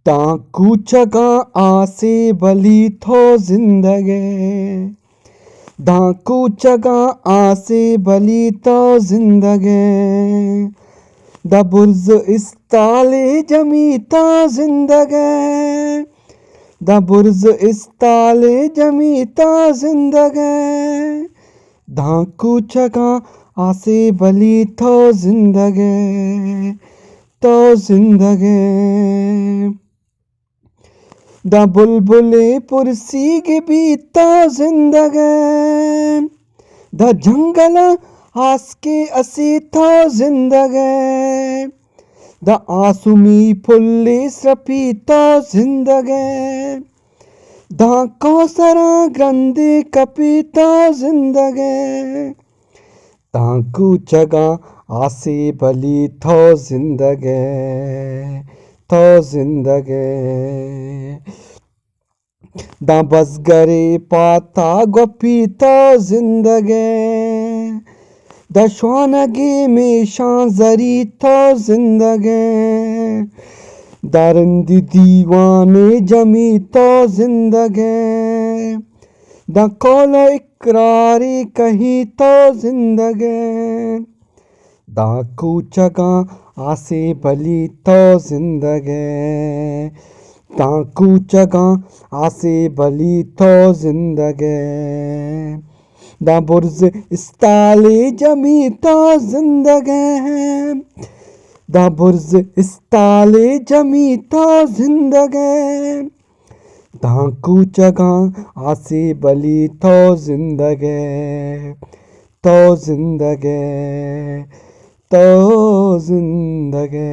ताकू चगा आसे बली थो जिंदगे, धाकू चगा आसे बली तो जिंदगे, द बुर्ज इस्ताले जमी तो जिंदगे, द बुर्ज इस्ताले जमी तो जिंदगे, धाकू चगा आसे बली तो जिंदगे, तो जिंदगे, द बुलबुले पुरसी के बीता जिंदगे, द जंगल आस के असीता जिंदगे, द आसुमी फुल्ले सपीता जिंदगे, द कौसरा ग्रंदे कपीता जिंदगे, ताकू चगा आसे बली थो जिंदगे, थो जिंदगे, दा बसगरे पाता गोपीता जिंदगे, द श्वानगे में शांजरी थो जिंदगे, दरंदी दीवाने जमी तो जिंदगे, द कौल इकरारी कही तो जिंदगे, दाकू चगा आसे बली तो जिंदगे, ताकू चगा आसे बली तो जिंदगे, दा बुर्ज इस्ताले जमी तो जिंदगे, दा बुर्ज इस्ताले जमी तो जिंदगे, ताकू चगा आसे बली तो जिंदगे, तो जिंदगे, तो जिंदगे।